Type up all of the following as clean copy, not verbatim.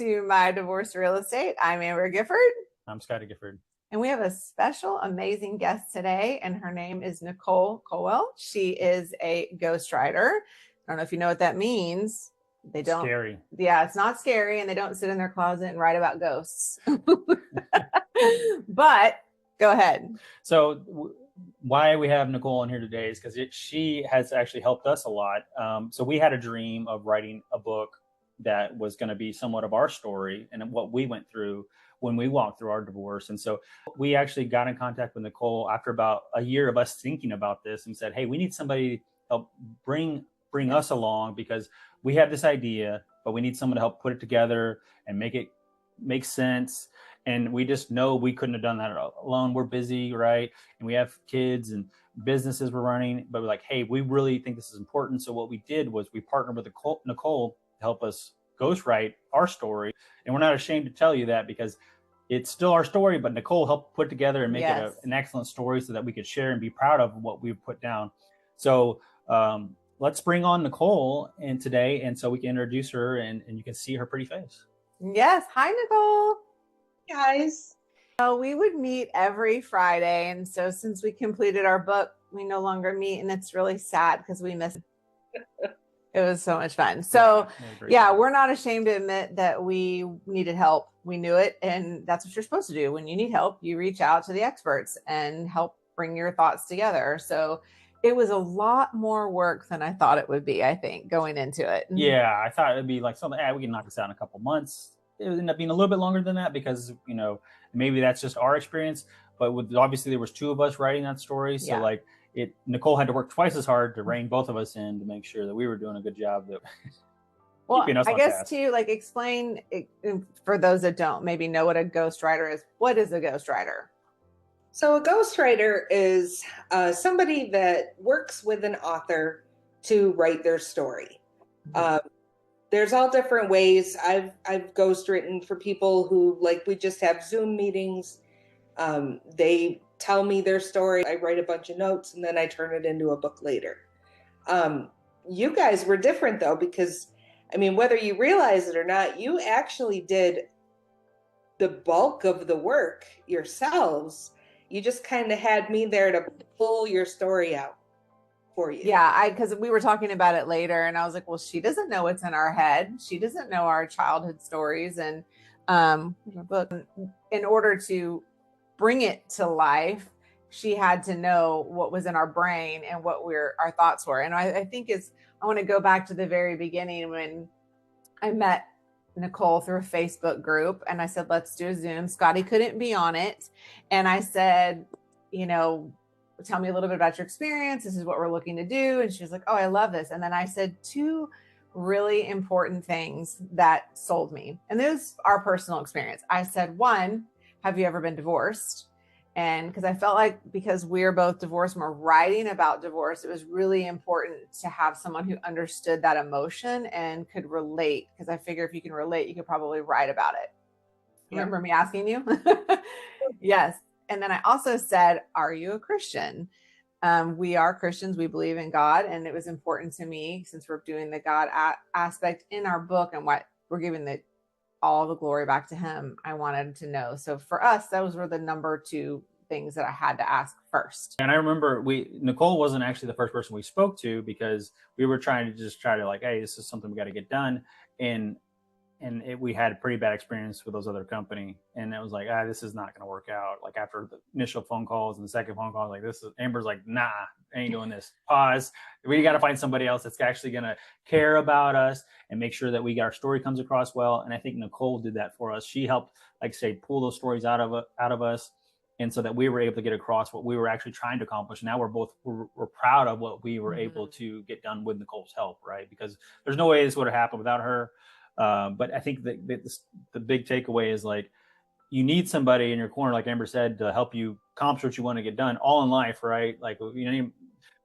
To My Divorce Real Estate. I'm Amber Gifford. I'm Scotty Gifford. And we have a special, amazing guest today, and her name is Nicole Colwell. She is a ghostwriter. I don't know if you know what that means. They don't. Scary. Yeah, it's not scary, and they don't sit in their closet and write about ghosts. But go ahead. So why we have Nicole in here today is because she has actually helped us a lot. So we had a dream of writing a book that was going to be somewhat of our story and what we went through when we walked through our divorce. And so we actually got in contact with Nicole after about a year of us thinking about this and said, hey, we need somebody to help bring us along because we have this idea, but we need someone to help put it together and make it make sense. And we just know we couldn't have done that alone. We're busy, right? And we have kids and businesses we're running, but we're like, hey, we really think this is important. So what we did was we partnered with Nicole to help us ghostwrite our story. And we're not ashamed to tell you that because it's still our story, but Nicole helped put together and make it an excellent story so that we could share and be proud of what we've put down. So let's bring on Nicole today, and so we can introduce her and you can see her pretty face. Yes. Hi, Nicole. Guys. So we would meet every Friday. And so since we completed our book, we no longer meet. And it's really sad because we missed it. It was so much fun. So yeah, we're not ashamed to admit that we needed help. We knew it. And that's what you're supposed to do. When you need help, you reach out to the experts and help bring your thoughts together. So it was a lot more work than I thought it would be, I think, going into it. Yeah, I thought it'd be like something, we can knock this out in a couple months. It ended up being a little bit longer than that because, maybe that's just our experience. But obviously there was two of us writing that story. So Nicole had to work twice as hard to rein both of us in to make sure that we were doing a good job. Well, I guess to explain for those that don't maybe know what a ghostwriter is. What is a ghostwriter? So a ghostwriter is somebody that works with an author to write their story. There's all different ways. I've ghostwritten for people who we just have Zoom meetings. They tell me their story. I write a bunch of notes and then I turn it into a book later. You guys were different though, because whether you realize it or not, you actually did the bulk of the work yourselves. You just kind of had me there to pull your story out for you. Yeah, because we were talking about it later and I was like, well, she doesn't know what's in our head. She doesn't know our childhood stories. And in order to bring it to life, she had to know what was in our brain and what our thoughts were. And I think I want to go back to the very beginning when I met Nicole through a Facebook group and I said, let's do a Zoom. Scotty couldn't be on it. And I said, tell me a little bit about your experience. This is what we're looking to do. And she was like, oh, I love this. And then I said two really important things that sold me. And those are personal experience. I said, one, have you ever been divorced? And because I felt like because we're both divorced and we're writing about divorce, it was really important to have someone who understood that emotion and could relate. Because I figure if you can relate, you could probably write about it. Yeah. Remember me asking you? Yes. And then I also said, are you a Christian? We are Christians. We believe in God. And it was important to me, since we're doing the God aspect in our book and what we're giving all the glory back to him, I wanted to know. So for us, those were the number two things that I had to ask first. And I remember Nicole wasn't actually the first person we spoke to because we were trying to hey, this is something we got to get done. We had a pretty bad experience with those other company. And it was like, this is not going to work out. Like after the initial phone calls and the second phone call, Amber's like, nah, I ain't doing this. Pause. We got to find somebody else that's actually going to care about us and make sure that our story comes across well. And I think Nicole did that for us. She helped, pull those stories out of us. And so that we were able to get across what we were actually trying to accomplish. Now we're proud of what we were able to get done with Nicole's help, right? Because there's no way this would have happened without her. But I think the big takeaway is you need somebody in your corner, like Amber said, to help you accomplish what you want to get done all in life, right? It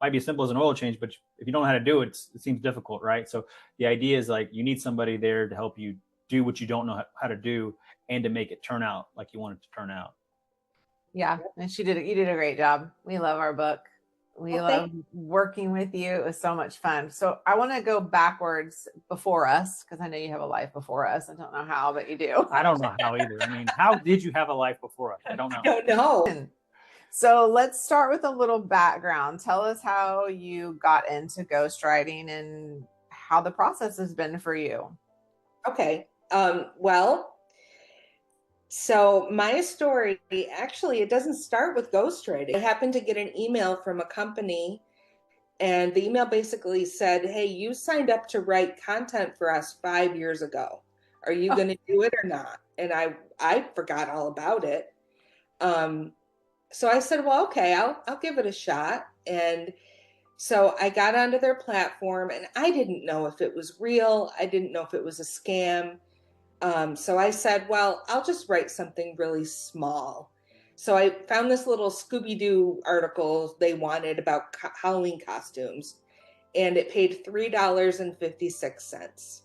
might be as simple as an oil change, but if you don't know how to do it, it seems difficult, right? So the idea is you need somebody there to help you do what you don't know how to do and to make it turn out like you want it to turn out. Yeah. And you did a great job. We love our book. We love working with you. It was so much fun. So I want to go backwards before us, because I know you have a life before us. I don't know how, but you do. I don't know how either. I mean, how did you have a life before us? I don't know. I don't know. So let's start with a little background. Tell us how you got into ghostwriting and how the process has been for you. Okay. Well, so my story, actually, it doesn't start with ghostwriting. I happened to get an email from a company, and the email basically said, hey, you signed up to write content for us 5 years ago. Are you going to do it or not? And I forgot all about it. So I said, well, okay, I'll give it a shot. And so I got onto their platform, and I didn't know if it was real. I didn't know if it was a scam. So I said, well, I'll just write something really small. So I found this little Scooby-Doo article they wanted about Halloween costumes, and it paid $3.56.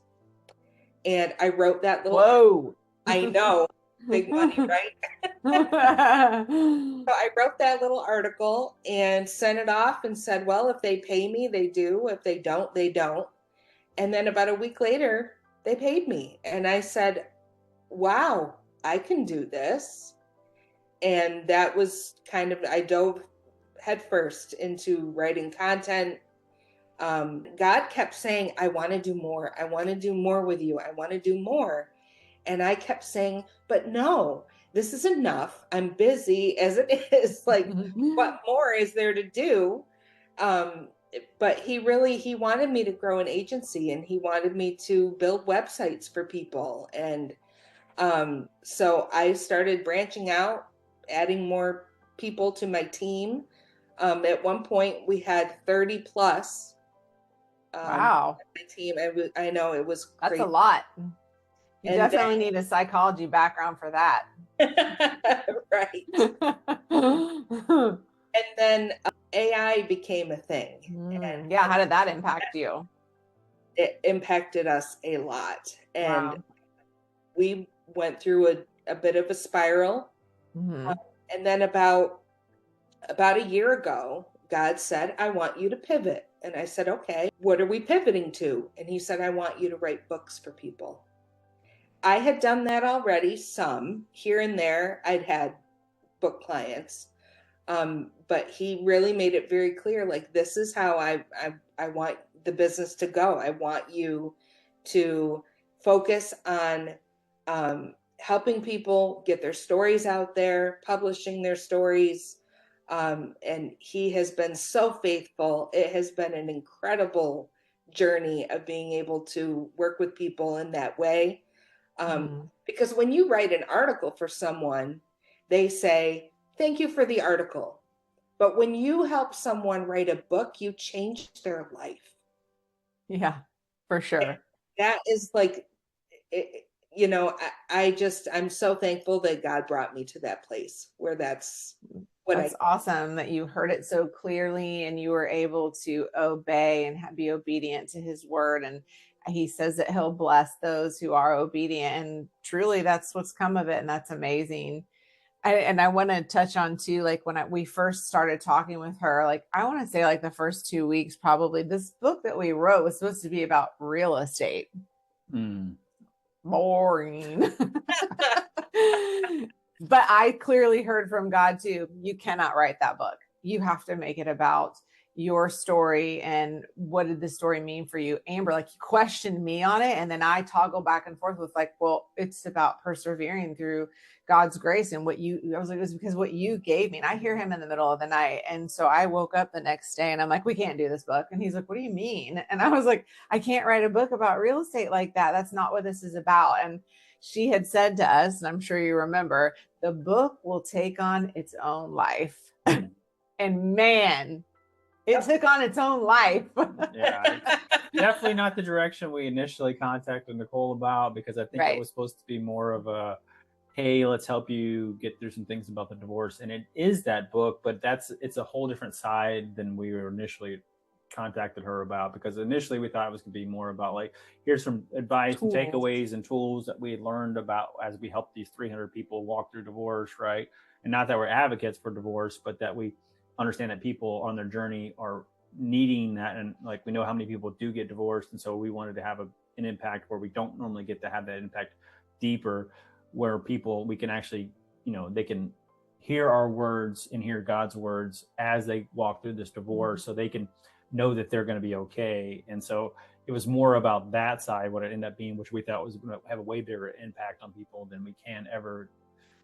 And I wrote that little. Whoa. I know, big money, right? So I wrote that little article and sent it off and said, well, if they pay me, they do. If they don't, they don't. And then about a week later, they paid me. And I said, wow, I can do this. And that was kind of, I dove headfirst into writing content. God kept saying, I want to do more. I want to do more with you. I want to do more. And I kept saying, but no, this is enough. I'm busy as it is. Like, what more is there to do? But he wanted me to grow an agency, and he wanted me to build websites for people. And so I started branching out, adding more people to my team. At one point, we had 30 plus. Wow. My team. I know it was crazy. That's a lot. You definitely need a psychology background for that. Right. And then AI became a thing. Yeah. How did that impact you? It impacted us a lot. And we went through a bit of a spiral. And then about a year ago, God said, I want you to pivot. And I said, okay, what are we pivoting to? And he said, I want you to write books for people. I had done that already, some here and there. I'd had book clients, but he really made it very clear, like, this is how I want the business to go. I want you to focus on helping people get their stories out there, publishing their stories. And he has been so faithful. It has been an incredible journey of being able to work with people in that way. Because when you write an article for someone, they say, thank you for the article. But when you help someone write a book, you change their life. Yeah, for sure. And that is like, I'm so thankful that God brought me to that place where that's awesome that you heard it so clearly and you were able to obey and be obedient to his word. And he says that he'll bless those who are obedient, and truly that's what's come of it. And that's amazing. I want to touch on too, like when we first started talking with her, like I want to say like the first 2 weeks, probably this book that we wrote was supposed to be about real estate. Boring. But I clearly heard from God too, you cannot write that book. You have to make it about your story and what did the story mean for you. Amber, like, you questioned me on it, and then I toggle back and forth with like, well, it's about persevering through God's grace and I was like, it was because what you gave me. And I hear him in the middle of the night. And so I woke up the next day and I'm like, we can't do this book. And he's like, what do you mean? And I was like, I can't write a book about real estate like that. That's not what this is about. And she had said to us, and I'm sure you remember, the book will take on its own life. And man, it took on its own life. Yeah, definitely not the direction we initially contacted Nicole about, because I think it was supposed to be more of a, hey, let's help you get through some things about the divorce. And it is that book, but it's a whole different side than we were initially contacted her about, because initially we thought it was going to be more about like, here's some advice and takeaways and tools that we had learned about as we helped these 300 people walk through divorce, right? And not that we're advocates for divorce, but that we understand that people on their journey are needing that. And like, we know how many people do get divorced. And so we wanted to have an impact where we don't normally get to have that impact deeper, where people, we can actually, they can hear our words and hear God's words as they walk through this divorce, so they can know that they're going to be okay. And so it was more about that side, what it ended up being, which we thought was going to have a way bigger impact on people than we can ever,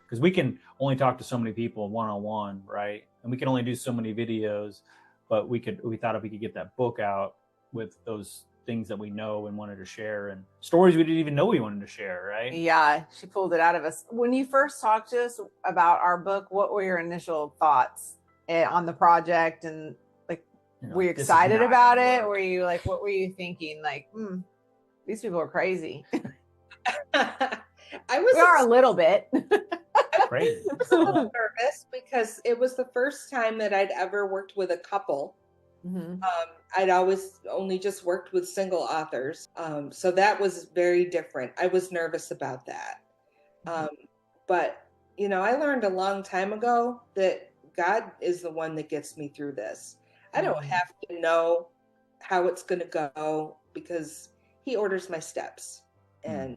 because we can only talk to so many people one-on-one, right? And we can only do so many videos, but we thought if we could get that book out with those things that we know and wanted to share, and stories we didn't even know we wanted to share, right? Yeah, she pulled it out of us. When you first talked to us about our book, what were your initial thoughts on the project? And like, were you excited about it? Were you like, what were you thinking? Like, these people are crazy. We are a little bit. Crazy. I was a little nervous because it was the first time that I'd ever worked with a couple. I'd always only just worked with single authors. So that was very different. I was nervous about that. But, I learned a long time ago that God is the one that gets me through this. I don't have to know how it's going to go, because he orders my steps. And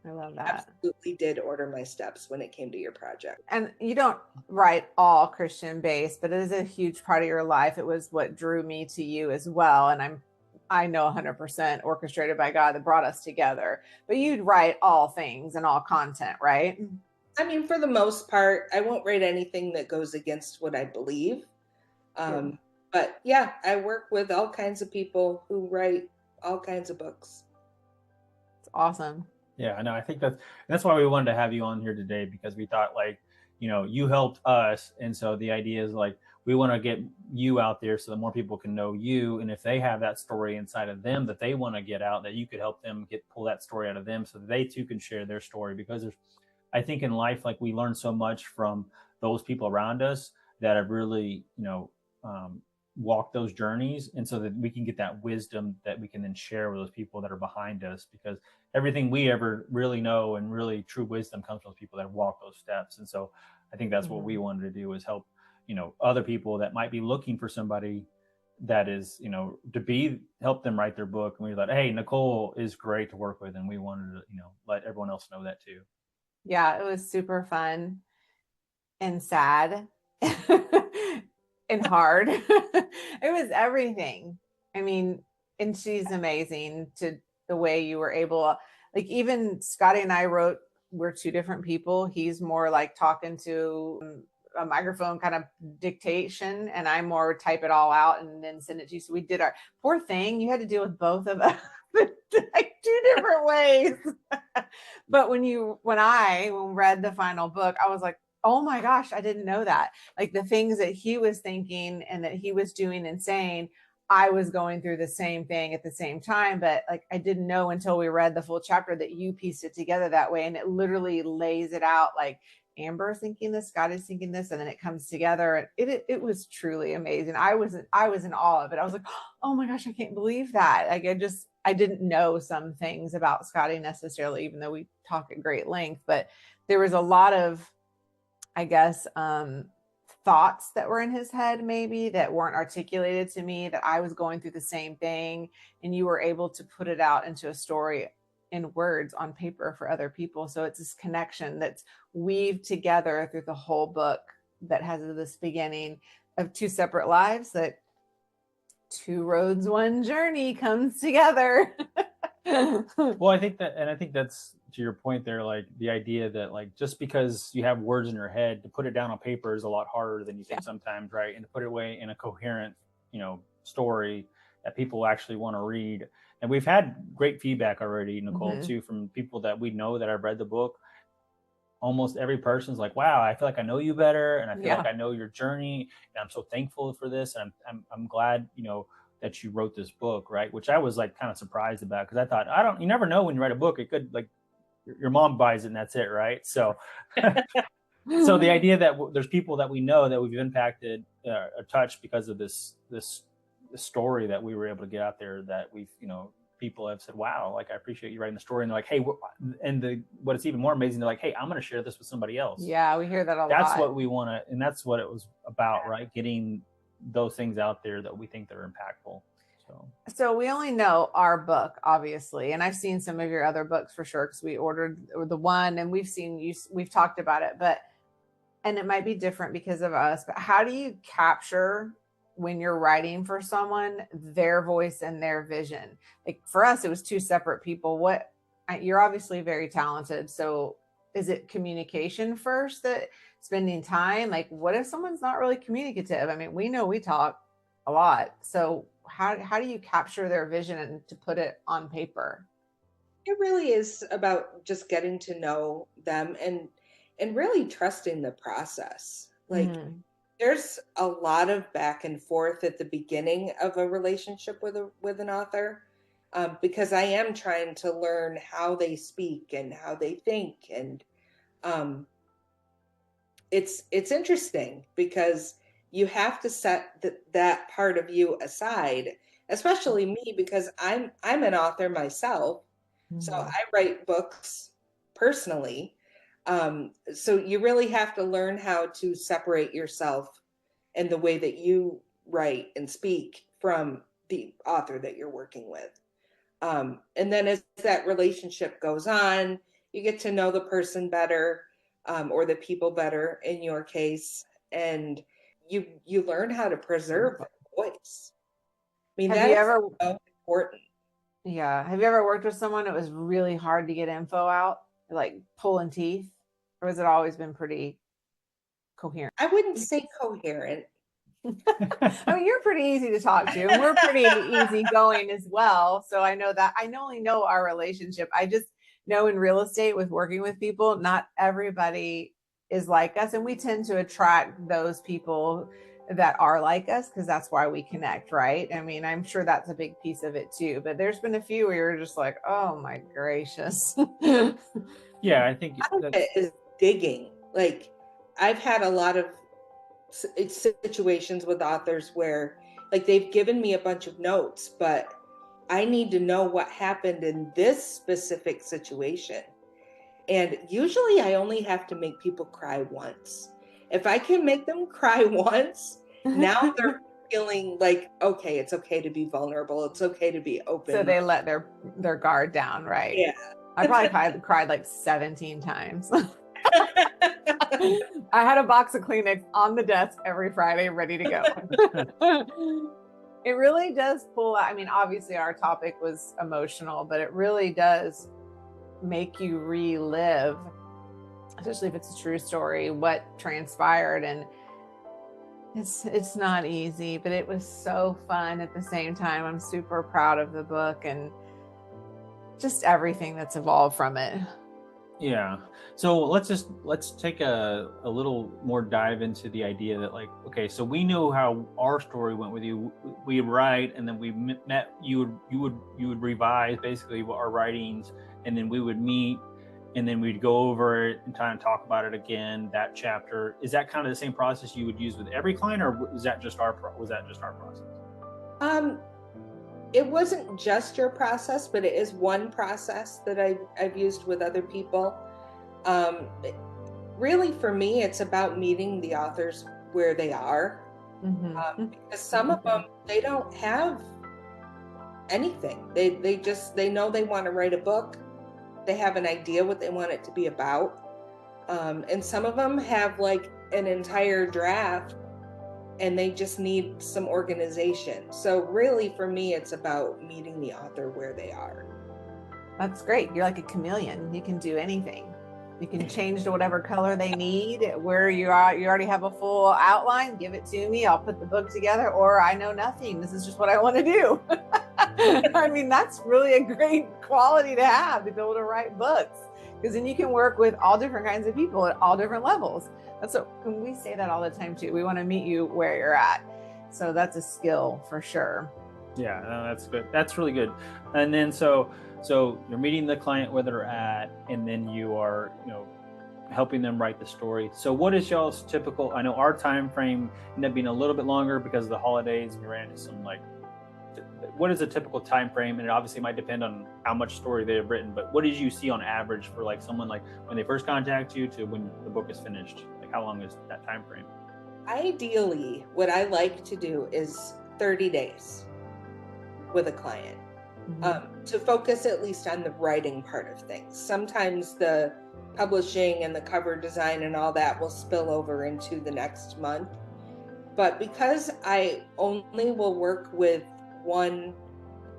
I love that. Absolutely did order my steps when it came to your project. And you don't write all Christian based, but it is a huge part of your life. It was what drew me to you as well. And I know 100% orchestrated by God that brought us together. But you'd write all things and all content, right? I mean, for the most part, I won't write anything that goes against what I believe. But yeah, I work with all kinds of people who write all kinds of books. It's awesome. Yeah, I know. I think that's why we wanted to have you on here today, because we thought, like, you helped us. And so the idea is, like, we want to get you out there so that more people can know you. And if they have that story inside of them that they want to get out, that you could help them pull that story out of them so that they too can share their story. Because I think in life, like, we learn so much from those people around us that have really, walked those journeys, and so that we can get that wisdom that we can then share with those people that are behind us, because everything we ever really know and really true wisdom comes from those people that walk those steps. And so I think that's what we wanted to do, is help other people that might be looking for somebody that is help them write their book. And we thought, hey, Nicole is great to work with, and we wanted to let everyone else know that too. Yeah, it was super fun and sad and hard. It was everything. I mean, and she's amazing to the way you were able, like, even Scotty and I we're two different people. He's more like talking to a microphone kind of dictation, and I more type it all out and then send it to you. So we did our poor thing. You had to deal with both of us like two different ways. But when we read the final book, I was like, oh my gosh, I didn't know that. Like, the things that he was thinking and that he was doing and saying, I was going through the same thing at the same time. But like, I didn't know until we read the full chapter that you pieced it together that way. And it literally lays it out, like, Amber's thinking this, Scotty's thinking this, and then it comes together. And it was truly amazing. I was in awe of it. I was like, oh my gosh, I can't believe that. Like, I didn't know some things about Scotty necessarily, even though we talk at great length, but there was a lot of, I guess, thoughts that were in his head, maybe, that weren't articulated to me, that I was going through the same thing. And you were able to put it out into a story in words on paper for other people. So it's this connection that's weaved together through the whole book that has this beginning of two separate lives, that two roads, one journey comes together. Well, I think that's to your point there, like, the idea that, like, just because you have words in your head, to put it down on paper is a lot harder than you think sometimes, right? And to put it away in a coherent, story that people actually want to read. And we've had great feedback already, Nicole, too, from people that we know that have read the book. Almost every person's like, wow, I feel like I know you better, and I feel like I know your journey, and I'm so thankful for this, and I'm glad, that you wrote this book, right? Which I was, like, kind of surprised about, because I thought, you never know when you write a book, it could, like, your mom buys it and that's it, right? So so the idea that there's people that we know that we've impacted or touched because of this story that we were able to get out there, that we've, people have said, wow, like, I appreciate you writing the story. And they're like, hey, what's even more amazing, they're like, hey, I'm going to share this with somebody else. Yeah, we hear that a lot. That's what we want to, and that's what it was about, right? Getting those things out there that we think that are impactful. So we only know our book, obviously, and I've seen some of your other books for sure, because we ordered the one and we've talked about it, and it might be different because of us, but how do you capture, when you're writing for someone, their voice and their vision? Like for us, it was two separate people. You're obviously very talented. So is it communication first, that spending time? Like, what if someone's not really communicative? I mean, we know we talk a lot. So how do you capture their vision and to put it on paper? It really is about just getting to know them and really trusting the process. Like there's a lot of back and forth at the beginning of a relationship with an author, because I am trying to learn how they speak and how they think, and it's interesting because you have to set that part of you aside, especially me, because I'm an author myself. So I write books personally. So you really have to learn how to separate yourself and the way that you write and speak from the author that you're working with. And then as that relationship goes on, you get to know the person better, or the people better in your case, and you learn how to preserve their voice. I mean, that is so important. Yeah. Have you ever worked with someone that was really hard to get info out, like pulling teeth? Or has it always been pretty coherent? I wouldn't say coherent. I mean, you're pretty easy to talk to, and we're pretty easygoing as well. So I know that. I only know our relationship. I just know in real estate, with working with people, not everybody is like us, and we tend to attract those people that are like us, because that's why we connect, right? I mean, I'm sure that's a big piece of it too, but there's been a few where you're just like, oh my gracious. Yeah, I think it is digging. Like, I've had a lot of situations with authors where, like, they've given me a bunch of notes, but I need to know what happened in this specific situation. And usually I only have to make people cry once. If I can make them cry once, now they're feeling like, okay, it's okay to be vulnerable. It's okay to be open. So they let their guard down, right? Yeah. I probably cried like 17 times. I had a box of Kleenex on the desk every Friday, ready to go. It really does pull out. I mean, obviously our topic was emotional, but it really does make you relive, especially if it's a true story, what transpired. And it's not easy, but it was so fun at the same time. I'm super proud of the book and just everything that's evolved from it. Yeah. So let's take a little more dive into the idea that, like, okay, so we know how our story went with you. We write, and then we met. You would revise basically our writings, and then we would meet, and then we'd go over it and kind of talk about it again. That chapter, is that kind of the same process you would use with every client, or was that just our process? It wasn't just your process, but it is one process that I've used with other people. Really, for me, it's about meeting the authors where they are. Because some of them, they don't have anything. They know they want to write a book. They have an idea what they want it to be about. And some of them have like an entire draft, and they just need some organization. So really, for me, it's about meeting the author where they are. That's great. You're like a chameleon. You can do anything. You can change to whatever color they need. Where you are, you already have a full outline, give it to me. I'll put the book together, or I know nothing. This is just what I want to do. I mean, that's really a great quality to have, to be able to write books, because then you can work with all different kinds of people at all different levels. That's what we say that all the time too. We want to meet you where you're at. So that's a skill for sure. Yeah, no, that's good. That's really good. And then so you're meeting the client where they're at, and then you are, helping them write the story. So what is y'all's typical? I know our time frame ended up being a little bit longer because of the holidays, and we ran into some what is a typical time frame? And it obviously might depend on how much story they have written, but what did you see on average for like someone, like when they first contact you to when the book is finished? Like, how long is that time frame? Ideally, what I like to do is 30 days with a client, to focus at least on the writing part of things. Sometimes the publishing and the cover design and all that will spill over into the next month. But because I only will work with one,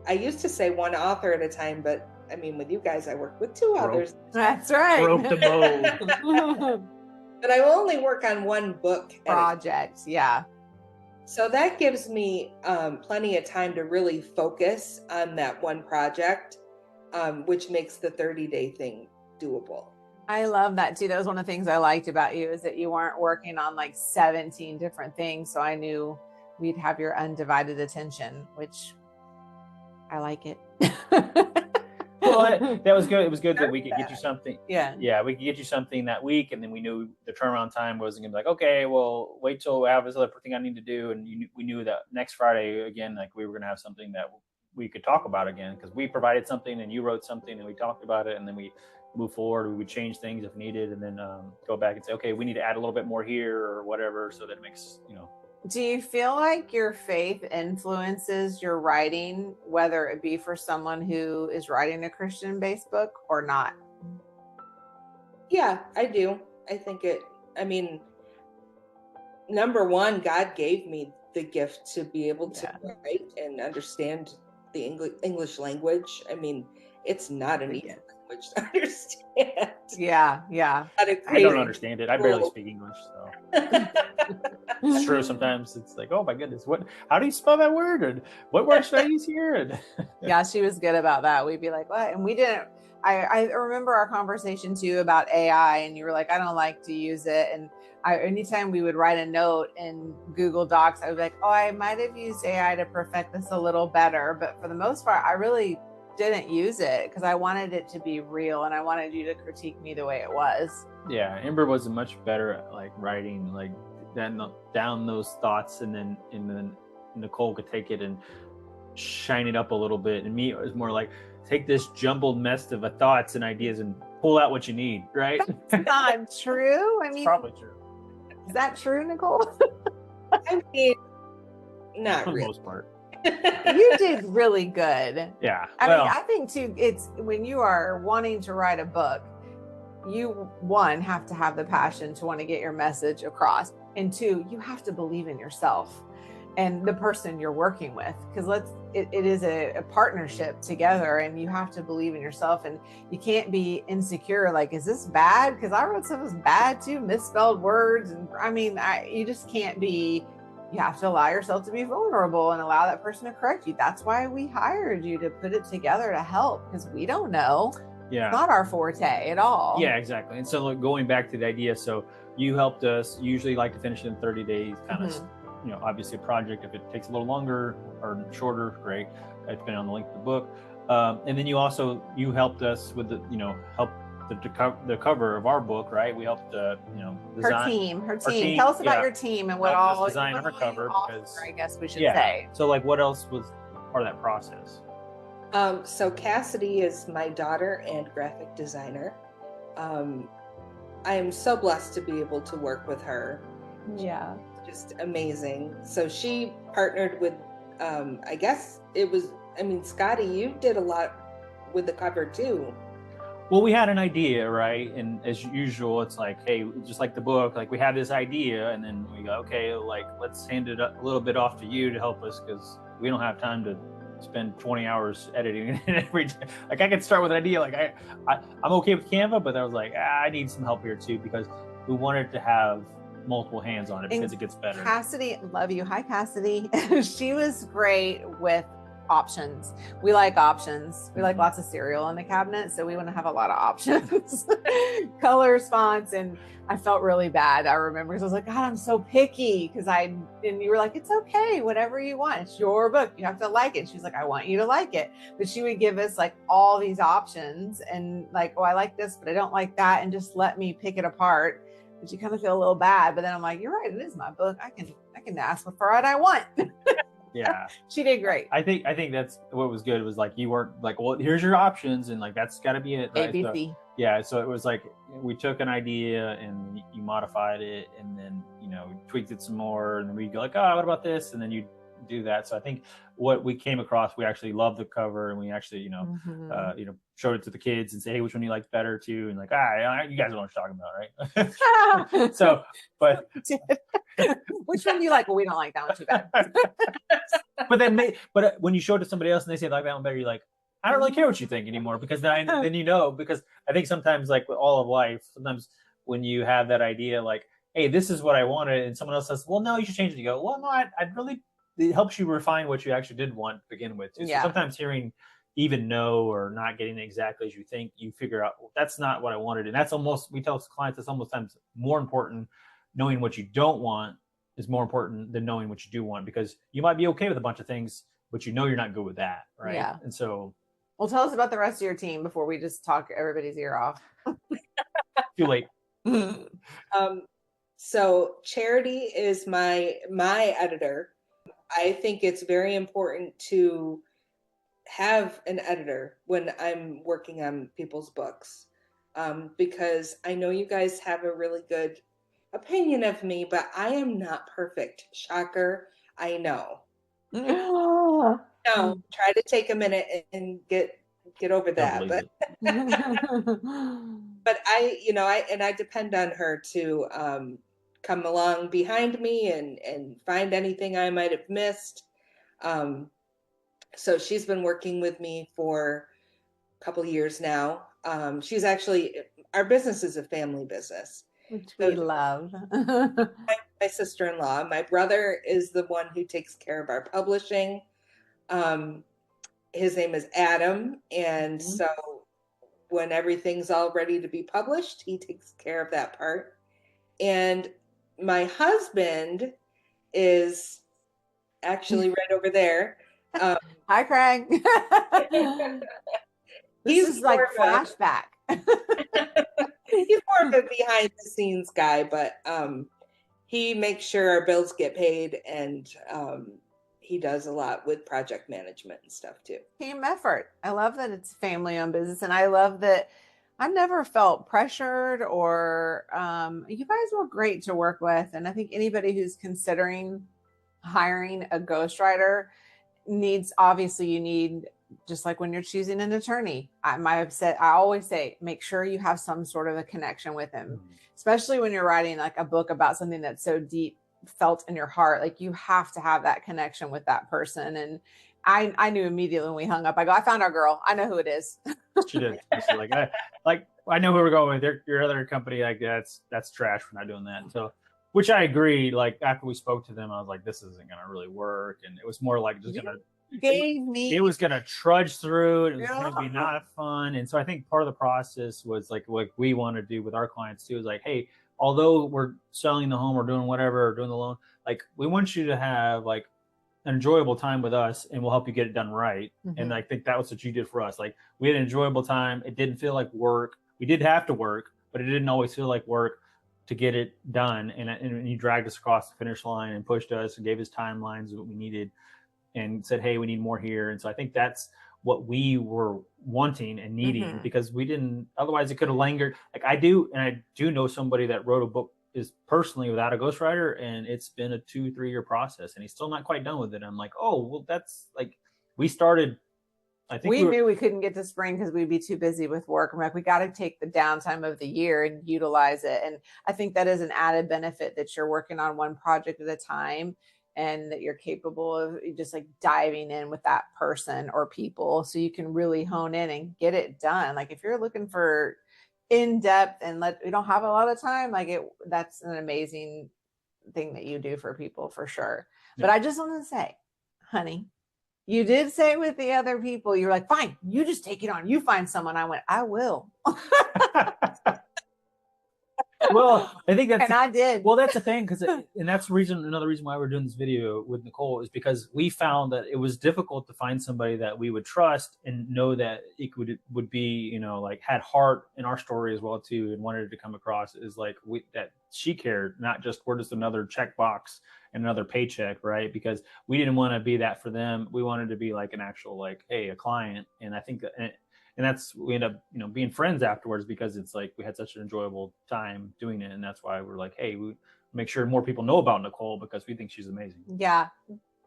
I used to say one author at a time, but I mean, with you guys, I work with two authors. That's right. Broke the mold. But I will only work on one book Project. Yeah. So that gives me plenty of time to really focus on that one project, which makes the 30-day thing doable. I love that too. That was one of the things I liked about you, is that you weren't working on like 17 different things. So I knew we'd have your undivided attention, which I like it. Well, that was good. It was good that we could get you something. Yeah. We could get you something that week, and then we knew the turnaround time wasn't gonna be like, okay, well, wait till I have this other thing I need to do, and we knew that next Friday again, like we were gonna have something that we could talk about again, because we provided something and you wrote something and we talked about it, and then we move forward. We would change things if needed, and then go back and say, okay, we need to add a little bit more here or whatever, so that it makes, Do you feel like your faith influences your writing, whether it be for someone who is writing a Christian-based book or not? Yeah, I do. I mean, number one, God gave me the gift to be able to write and understand the English language. I mean, it's not an easy language to understand. Yeah. I don't understand it. I barely speak English, so it's true. Sometimes it's like, oh my goodness, how do you spell that word? And what word should I use here? And yeah, she was good about that. We'd be like, what? And we didn't. I remember our conversation too about AI, and you were like, I don't like to use it. And anytime we would write a note in Google Docs, I would be like, oh, I might have used AI to perfect this a little better. But for the most part, I really didn't use it because I wanted it to be real, and I wanted you to critique me the way it was. Yeah, Amber was much better at like writing like down those thoughts, and then Nicole could take it and shine it up a little bit, and me, it was more like, take this jumbled mess of thoughts and ideas and pull out what you need, right? That's not true. I mean, it's probably true. Is that true, Nicole? I mean, not for the really. most part. You did really good. Yeah. I mean, I think too, it's when you are wanting to write a book, you, one, have to have the passion to want to get your message across. And two, you have to believe in yourself and the person you're working with, because it is a partnership together, and you have to believe in yourself, and you can't be insecure. Like, is this bad? Because I wrote some was bad too, misspelled words. And I mean, you just can't be, you have to allow yourself to be vulnerable and allow that person to correct you. That's why we hired you, to put it together to help, because we don't know. Yeah. It's not our forte at all. Yeah, exactly. And so going back to the idea, so you helped us, usually like to finish it in 30 days, kind of, obviously a project, if it takes a little longer or shorter, great, depending on the length of the book. And then you helped us with the cover of our book, right? We helped, design her team. Tell us about your team and what all design our cover, because I guess we should say. So like, what else was part of that process? So Cassidy is my daughter and graphic designer. I am so blessed to be able to work with her. Yeah. Just amazing. So she partnered with, I guess Scotty, you did a lot with the cover too. Well, we had an idea, right? And as usual, it's like, hey, just like the book, like we had this idea, and then we go, okay, like let's hand it a little bit off to you to help us, because we don't have time to spend 20 hours editing it every day. Like, I could start with an idea, like I'm okay with Canva, but I was like, I need some help here too, because we wanted to have multiple hands on it, because it gets better. Cassidy, love you. Hi, Cassidy. She was great with options. We like options. We like lots of cereal in the cabinet, so we want to have a lot of options. Colors, fonts, and I felt really bad. I remember, because I was like, God, I'm so picky, and you were like, it's okay, whatever you want. It's your book. You have to like it. She's like, I want you to like it. But she would give us like all these options, and like, oh, I like this, but I don't like that, and just let me pick it apart. But you kind of feel a little bad. But then I'm like, you're right, it is my book. I can ask for what I want. Yeah. She did great. I think that's what was good, was like, you weren't like, well, here's your options, and like that's got to be it, right? ABC. yeah, so it was like we took an idea and you modified it, and then tweaked it some more, and then we go like, oh, what about this, and then you do that. So I think what we came across, we actually loved the cover, and we actually showed it to the kids and say, hey, which one you like better too, and like, you guys know what I'm talking about, right? So but which one do you like? Well, we don't like that one too bad. but when you show it to somebody else and they say like that one better, you're like, I don't really care what you think anymore, because then because I think sometimes, like with all of life, sometimes when you have that idea like, hey, this is what I wanted, and someone else says, well, no, you should change it. You go, well, no, I'd really, it helps you refine what you actually did want to begin with. Yeah. So sometimes hearing even no or not getting it exactly as you think, you figure out, well, that's not what I wanted. And that's almost, we tell clients, that's almost times more important. Knowing what you don't want is more important than knowing what you do want, because you might be okay with a bunch of things, but you're not good with that, right? Yeah. And so, well, tell us about the rest of your team before we just talk everybody's ear off. Too late. So Charity is my editor. I think it's very important to have an editor when I'm working on people's books, because I know you guys have a really good opinion of me, but I am not perfect. Shocker, I know. No, try to take a minute and get over that. But but I depend on her to come along behind me and find anything I might have missed. So she's been working with me for a couple of years now. She's actually, our business is a family business. Which we love. My sister-in-law. My brother is the one who takes care of our publishing. His name is Adam. And so when everything's all ready to be published, he takes care of that part. And my husband is actually right over there. Hi, Craig. This is like flashback. He's more of a behind the scenes guy, but he makes sure our bills get paid, and he does a lot with project management and stuff too. Team effort. I love that it's family-owned business, and I love that I never felt pressured, or you guys were great to work with. And I think anybody who's considering hiring a ghostwriter obviously you need, just like when you're choosing an attorney, I always say, make sure you have some sort of a connection with him, especially when you're writing like a book about something that's so deep felt in your heart. Like, you have to have that connection with that person. And I knew immediately when we hung up, I found our girl. I know who it is. She did. I know who we're going with. Your other company, like that's trash. We're not doing that. So, which I agree. Like, after we spoke to them, I was like, this isn't going to really work. And it was more like just going to, it was going to trudge through. It was going to be not fun. And so I think part of the process was like what we want to do with our clients too, is like, hey, although we're selling the home or doing whatever, or doing the loan, like, we want you to have like an enjoyable time with us, and we'll help you get it done right. And I think that was what you did for us. Like, we had an enjoyable time. It didn't feel like work. We did have to work, but it didn't always feel like work to get it done. And he dragged us across the finish line and pushed us and gave us timelines of what we needed and said, hey, we need more here. And so I think that's what we were wanting and needing, because we didn't, otherwise it could have lingered. Like, I do know somebody that wrote a book is personally without a ghostwriter, and it's been a 2-3 year process, and he's still not quite done with it. I'm like, oh, well, that's like, we started, I think we knew we couldn't get to spring because we'd be too busy with work. I'm like, we got to take the downtime of the year and utilize it. And I think that is an added benefit, that you're working on one project at a time, and that you're capable of just like diving in with that person or people, so you can really hone in and get it done. Like, if you're looking for in depth and we don't have a lot of time, that's an amazing thing that you do for people, for sure. Yeah. But I just want to say, honey, you did say with the other people, you're like, fine, you just take it on. You find someone. I went, I will. Well, I think that's, and I did. Well, that's the thing, and that's another reason why we're doing this video with Nicole, is because we found that it was difficult to find somebody that we would trust and know that it would be, like, had heart in our story as well too, and wanted it to come across as like that she cared, not just we're just another checkbox and another paycheck, right? Because we didn't want to be that for them. We wanted to be like an actual, like, hey, a client. And I think that, and that's, we end up, you know, being friends afterwards, because it's like we had such an enjoyable time doing it. And that's why we're like, hey, we make sure more people know about Nicole, because we think she's amazing. Yeah,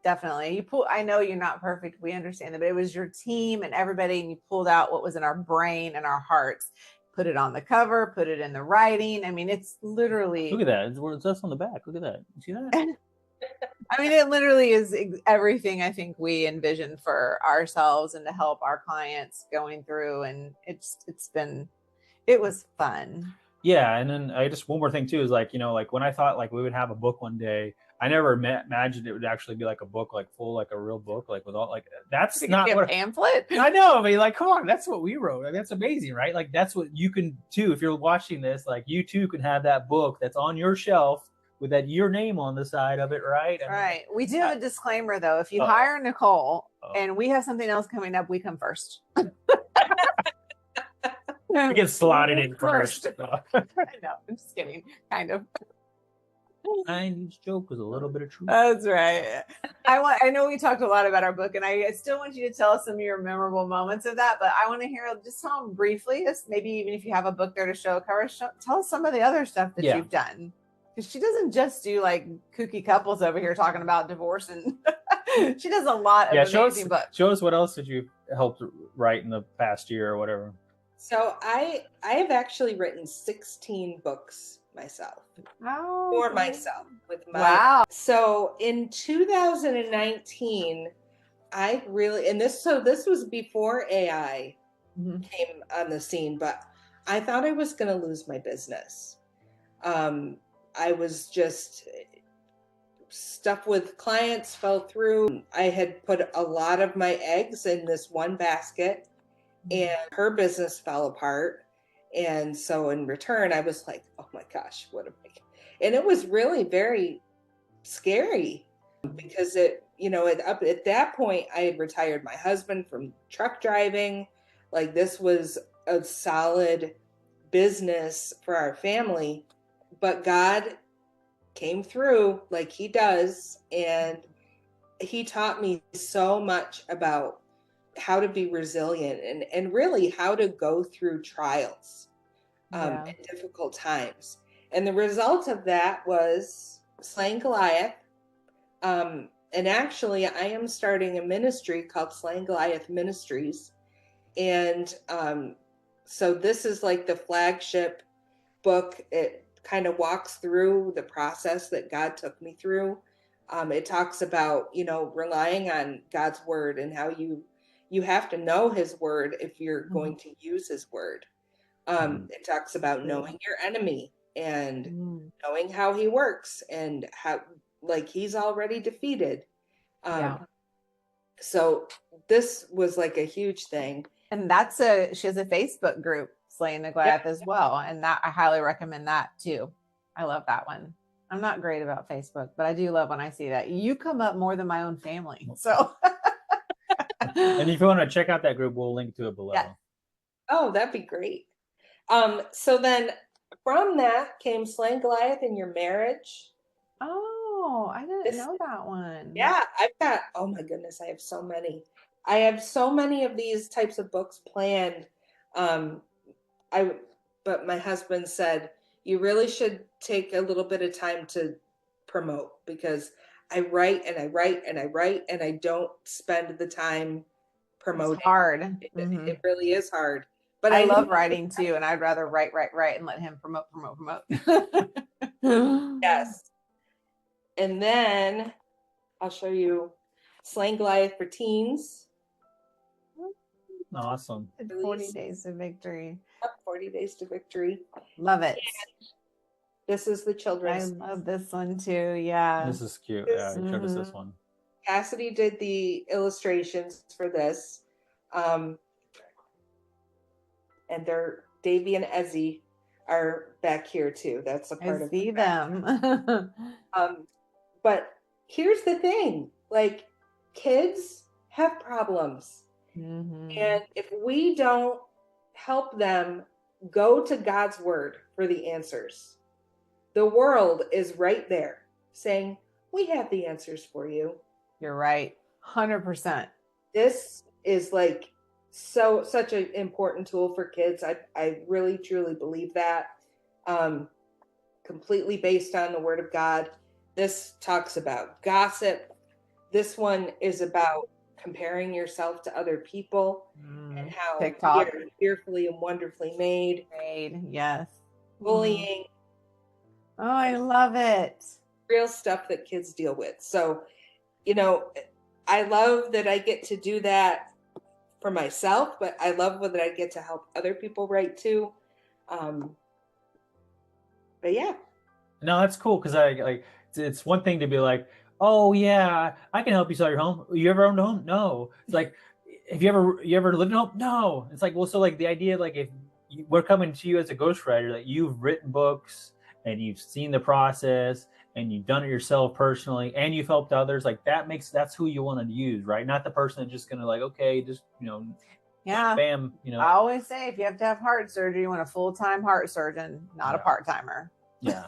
definitely. I know you're not perfect. We understand that, but it was your team and everybody, and you pulled out what was in our brain and our hearts, put it on the cover, put it in the writing. I mean, it's literally, look at that. It's us on the back. Look at that. You see that? I mean, it literally is everything I think we envisioned for ourselves and to help our clients going through. And it was fun. Yeah. And then I just, one more thing too, is like, you know, like when I thought like we would have a book one day, I never imagined it would actually be like a book, like full, like a real book, like with all, like, that's not what a pamphlet. I know. I mean, like, come on, that's what we wrote. Like, that's amazing, right? Like, that's what you can do. If you're watching this, like, you too can have that book that's on your shelf with that your name on the side of it, right? Right. We do have a disclaimer though. If you hire Nicole and we have something else coming up, we come first. We get slotted in first. No, I'm just kidding. Kind of. Behind each joke was a little bit of truth. That's right. I know we talked a lot about our book, and I still want you to tell us some of your memorable moments of that, but I want to hear, just tell them briefly, maybe even if you have a book there to show a cover, tell us some of the other stuff that you've done. Because she doesn't just do like kooky couples over here talking about divorce, and she does a lot of amazing books. Show us what else did you help write in the past year or whatever. So I have actually written 16 books myself. For myself with my wow. So in 2019, I really, and this was before AI came on the scene, but I thought I was going to lose my business. I was just, stuff with clients fell through. I had put a lot of my eggs in this one basket, and her business fell apart. And so in return, I was like, oh my gosh, what am I? And it was really very scary because at that point, I had retired my husband from truck driving. Like, this was a solid business for our family, but God came through like he does. And he taught me so much about how to be resilient and really how to go through trials and difficult times. And the result of that was slaying Goliath. And actually, I am starting a ministry called Slaying Goliath Ministries. And so this is like the flagship book. It kind of walks through the process that God took me through. It talks about, relying on God's word and how you have to know his word if you're going to use his word. It talks about knowing your enemy and knowing how he works and how, like, he's already defeated. So this was like a huge thing. And she has a Facebook group, Slaying the Goliath, as well. And that, I highly recommend that too. I love that one. I'm not great about Facebook, but I do love when I see that. You come up more than my own family. So. And if you want to check out that group, we'll link to it below. Yeah. Oh, that'd be great. So then from that came Slaying Goliath in Your Marriage. Oh, I didn't know that one. Yeah, I've got, oh my goodness, I have so many. I have so many of these types of books planned. But my husband said, you really should take a little bit of time to promote, because I write and I write and I write and I don't spend the time promoting. It's hard. It really is hard. But I love writing too, and I'd rather write and let him promote. Yes. And then I'll show you Slaying Goliath for Teens. Awesome. 40 Days to Victory. 40 Days to Victory. Love it. And this is the children's. I love this one too. Yeah. This is cute. Yeah, you showed us this one. Cassidy did the illustrations for this. And Davy and Ezzy are back here too. That's a part of it. I see them. But here's the thing, like, kids have problems. And if we don't help them go to God's word for the answers, the world is right there saying, we have the answers for you. You're right. 100%. This is like such an important tool for kids. I really truly believe that. Completely based on the Word of God. This talks about gossip. This one is about comparing yourself to other people and how TikTok. we are fearfully and wonderfully made. Yes. Bullying. Oh, I love it. Real stuff that kids deal with. So, you know, I love that I get to do that for myself, but I love that I get to help other people write too. But yeah. No, that's cool, because I like, it's one thing to be like, oh yeah, I can help you sell your home. You ever owned a home? No. It's like, have you ever lived in a home? No. It's like, well, so like the idea, like if we're coming to you as a ghostwriter, that you've written books and you've seen the process and you've done it yourself personally and you've helped others, like that's who you want to use, right? Not the person that's just gonna like, okay, just yeah, bam, I always say, if you have to have heart surgery, you want a full-time heart surgeon, not a part-timer. Yeah.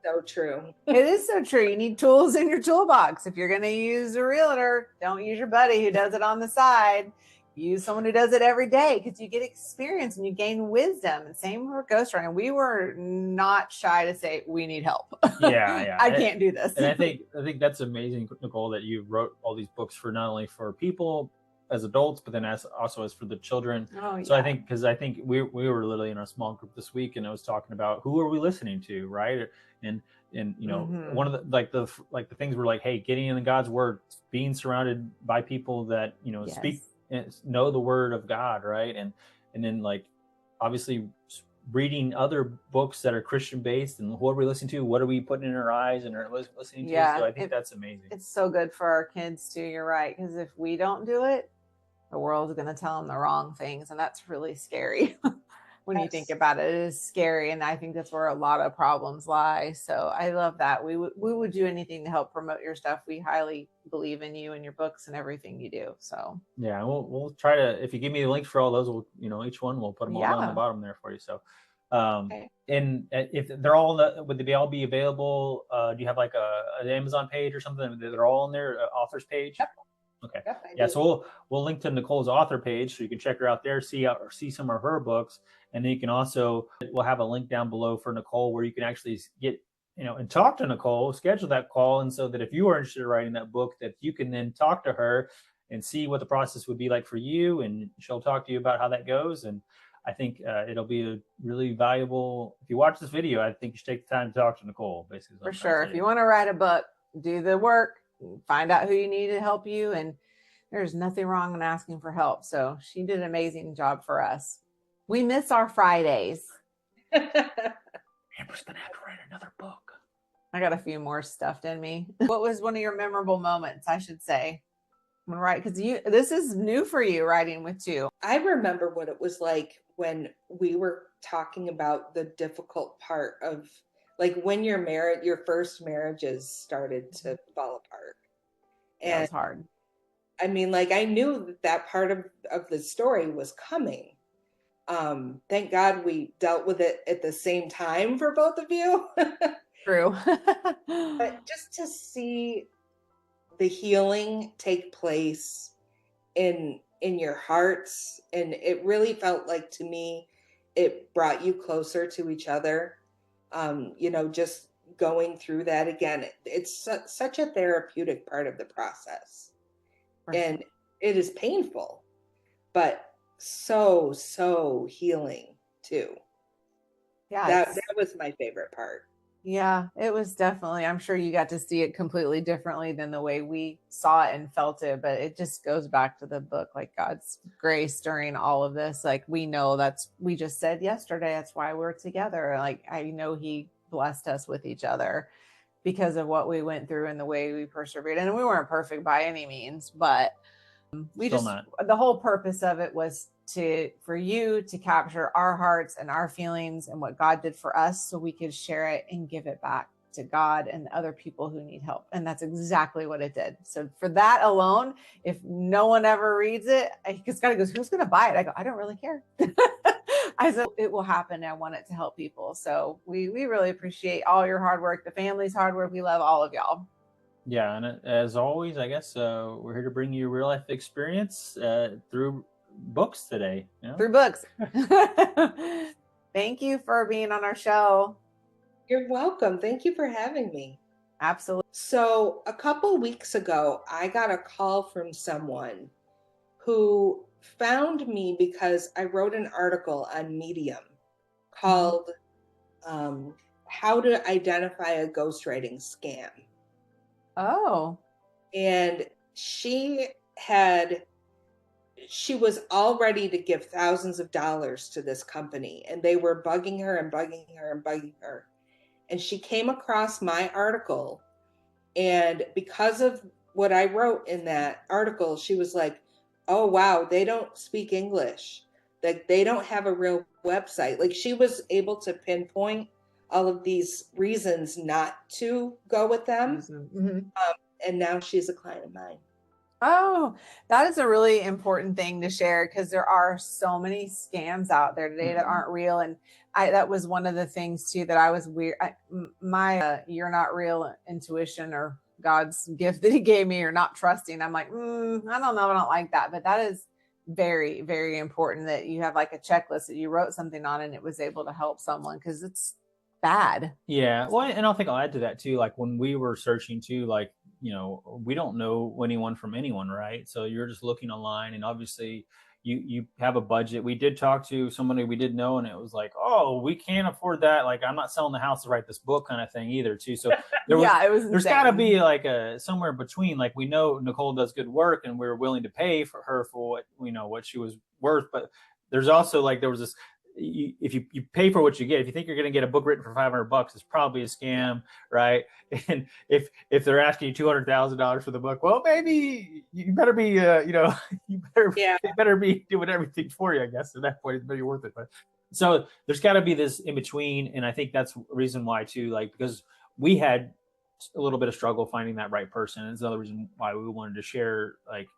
So true. It is so true. You need tools in your toolbox. If you're going to use a realtor, don't use your buddy who does it on the side. Use someone who does it every day, because you get experience and you gain wisdom. And same for ghostwriting. We were not shy to say, we need help. Yeah. I can't do this. And I think that's amazing, Nicole, that you wrote all these books for not only for people as adults, but then also as for the children. Oh, yeah. So I think we were literally in a small group this week, and I was talking about who are we listening to, right? And one of the things were like, hey, getting in God's word, being surrounded by people that speak and know the word of God, right? And then like obviously reading other books that are Christian based, and what are we listening to? What are we putting in our eyes and are listening to? So I think that's amazing. It's so good for our kids too. You're right, because if we don't do it, the world's going to tell them the wrong things, and that's really scary. When you think about it, it is scary, and I think that's where a lot of problems lie. So I love that. We would do anything to help promote your stuff. We highly believe in you and your books and everything you do. So yeah, we'll try to, if you give me the links for all those, we'll each one, we'll put them all down the bottom there for you. So okay. And if they're all would they all be available? Do you have like an Amazon page or something? They're all on their author's page? Yep. Okay. Yep, so we'll link to Nicole's author page, so you can check her out there, see some of her books. And then you can also, we'll have a link down below for Nicole where you can actually get, and talk to Nicole, schedule that call. And so that if you are interested in writing that book, that you can then talk to her and see what the process would be like for you. And she'll talk to you about how that goes. And I think it'll be a really valuable, if you watch this video, I think you should take the time to talk to Nicole, basically. For sure. If you want to write a book, do the work, find out who you need to help you. And there's nothing wrong in asking for help. So she did an amazing job for us. We miss our Fridays. Amber's gonna have to write another book. I got a few more stuffed in me. What was one of your memorable moments, I should say? Right, because this is new for you, writing with two. I remember what it was like when we were talking about the difficult part of, like, when your first marriages started to fall apart. And that was hard. I mean, like, I knew that part of the story was coming. Thank God we dealt with it at the same time for both of you. True. But just to see the healing take place in your hearts, and it really felt like, to me, it brought you closer to each other. Just going through that again, it's such a therapeutic part of the process. And it is painful, but so healing too. Yeah, that was my favorite part. Yeah, it was definitely, I'm sure you got to see it completely differently than the way we saw it and felt it, but it just goes back to the book, like God's grace during all of this. Like, we know we just said yesterday, that's why we're together. Like, I know he blessed us with each other because of what we went through and the way we persevered. And we weren't perfect by any means, but the whole purpose of it was for you to capture our hearts and our feelings and what God did for us, so we could share it and give it back to God and other people who need help. And that's exactly what it did. So for that alone, if no one ever reads it, because Scotty goes, who's going to buy it? I go, I don't really care. I said, it will happen. I want it to help people. So we really appreciate all your hard work, the family's hard work. We love all of y'all. Yeah, and as always, I guess we're here to bring you real life experience through books today. You know? 3 books. Thank you for being on our show. You're welcome. Thank you for having me. Absolutely. So a couple weeks ago, I got a call from someone who found me because I wrote an article on Medium called How to Identify a Ghostwriting Scam. Oh. And she was all ready to give thousands of dollars to this company, and they were bugging her and bugging her and bugging her. And she came across my article, and because of what I wrote in that article, she was like, oh wow, they don't speak English, like they don't have a real website. Like she was able to pinpoint all of these reasons not to go with them. And now she's a client of mine. Oh, that is a really important thing to share, because there are so many scams out there today that aren't real. And that was one of the things too that I was weird. My you're not real intuition, or God's gift that he gave me, or not trusting. I'm like, I don't know. I don't like that. But that is very, very important that you have like a checklist that you wrote something on and it was able to help someone, because it's bad. Yeah. Well, and I think I'll add to that too. Like when we were searching too, like, you know, we don't know anyone from anyone, right? So you're just looking online, and obviously you have a budget. We did talk to somebody we did know, and it was like, oh, we can't afford that. Like, I'm not selling the house to write this book kind of thing either too. So there's got to be like a somewhere between. Like, we know Nicole does good work, and we're willing to pay for her for what, you know, what she was worth. But there's also like, there was this, if you pay for what you get, if you think you're going to get a book written for $500, it's probably a scam, right? And if they're asking you $200,000 for the book, well, maybe you better be, you better be doing everything for you, I guess. At that point, it's maybe worth it. But so there's got to be this in between, and I think that's the reason why too, like, because we had a little bit of struggle finding that right person. And it's another reason why we wanted to share like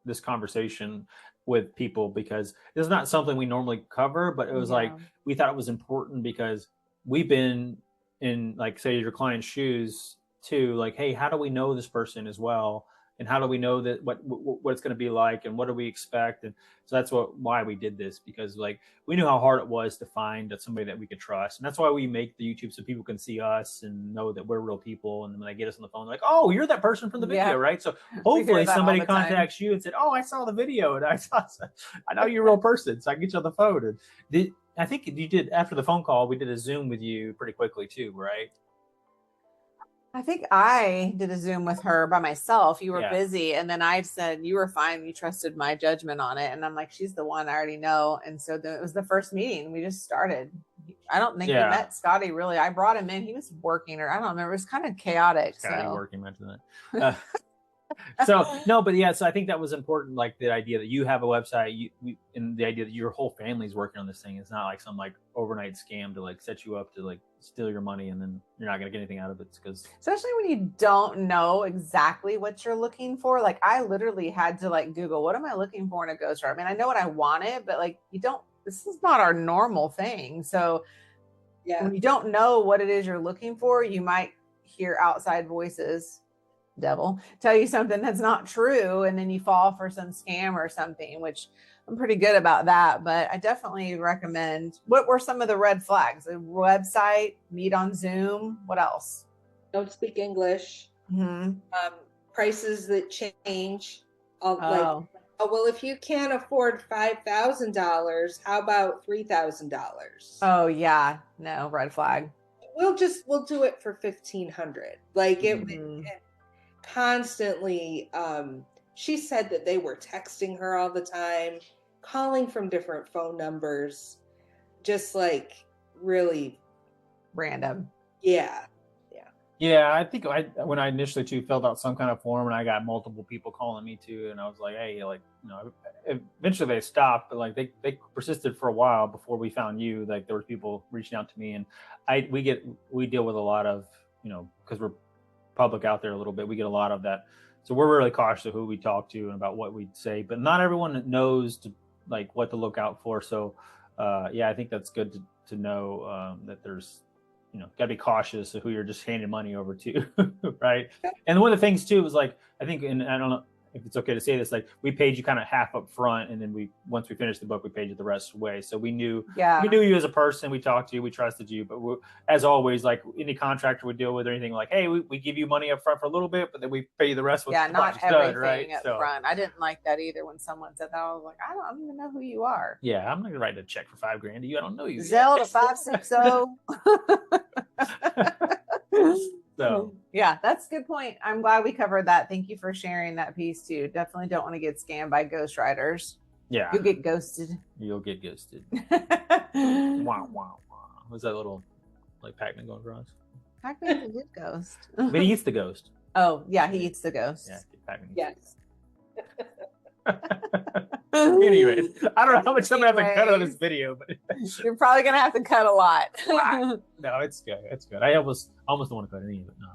this conversation with people, because it's not something we normally cover, but it was like, we thought it was important because we've been in, like, say, your client's shoes too. Like, hey, how do we know this person as well? And how do we know that what it's going to be like, and what do we expect? And so that's why we did this, because like we knew how hard it was to find somebody that we could trust. And that's why we make the YouTube, so people can see us and know that we're real people. And then when they get us on the phone, they're like, oh, you're that person from the video, right? So hopefully somebody contacts you and said, oh, I saw the video and I know you're a real person, so I can get you on the phone. And I think you did, after the phone call, we did a Zoom with you pretty quickly too, right? I think I did a Zoom with her by myself. You were busy. And then I said, you were fine. You trusted my judgment on it. And I'm like, she's the one I already know. And so it was the first meeting. We just started. I don't think we met Scotty really. I brought him in. He was working, or I don't remember. It was kind of chaotic. Scotty working, mentioned that. So no, but yeah, so I think that was important, like the idea that you have a website, and the idea that your whole family's working on this thing. It's not like some like overnight scam to like set you up to like steal your money, and then you're not gonna get anything out of it. Because especially when you don't know exactly what you're looking for. Like, I literally had to like Google, what am I looking for in a ghostwriter? I mean, I know what I wanted, but like, this is not our normal thing. So when you don't know what it is you're looking for, you might hear outside voices, devil, tell you something that's not true, and then you fall for some scam or something, which I'm pretty good about that. But I definitely recommend. What were some of the red flags? A website, meet on Zoom. What else? Don't speak English. Prices that change. Well, if you can't afford $5,000, how about $3,000? Oh yeah, no, red flag. We'll do it for $1,500. Like it constantly. She said that they were texting her all the time, calling from different phone numbers, just like really random. Yeah, I think when I initially too filled out some kind of form, and I got multiple people calling me too, and I was like, hey, like, you know, eventually they stopped, but like they persisted for a while before we found you. Like, there were people reaching out to me, and we deal with a lot of, you know, because we're public out there a little bit, we get a lot of that. So we're really cautious of who we talk to and about what we say, but not everyone knows like what to look out for. So I think that's good to know that there's, you know, gotta be cautious of who you're just handing money over to. Right. And one of the things too was like, I think, and I don't know, if it's okay to say this, like we paid you kind of half up front, and then once we finished the book, we paid you the rest away. So we knew you as a person, we talked to you, we trusted you. But as always, like any contractor would deal with or anything, like, hey, we give you money up front for a little bit, but then we pay you the rest. Not everything right? Up front. I didn't like that either. When someone said that, I was like, I don't even know who you are. Yeah, I'm not gonna write a check for $5,000 to you. I don't know you. Zelle to 560. So yeah, that's a good point. I'm glad we covered that. Thank you for sharing that piece too. Definitely don't want to get scammed by ghostwriters. Yeah, you'll get ghosted. You'll get ghosted. Wow, wow, wow. Was that little like Pac-Man going across? Pac-Man's a good ghost. But he eats the ghost. Oh yeah, he eats the ghost. Yeah, Pac-Man. Yes. Anyways, I don't know how much I'm gonna have to cut on this video, but you're probably gonna have to cut a lot. No, it's good. It's good. I almost don't want to cut any of it. No.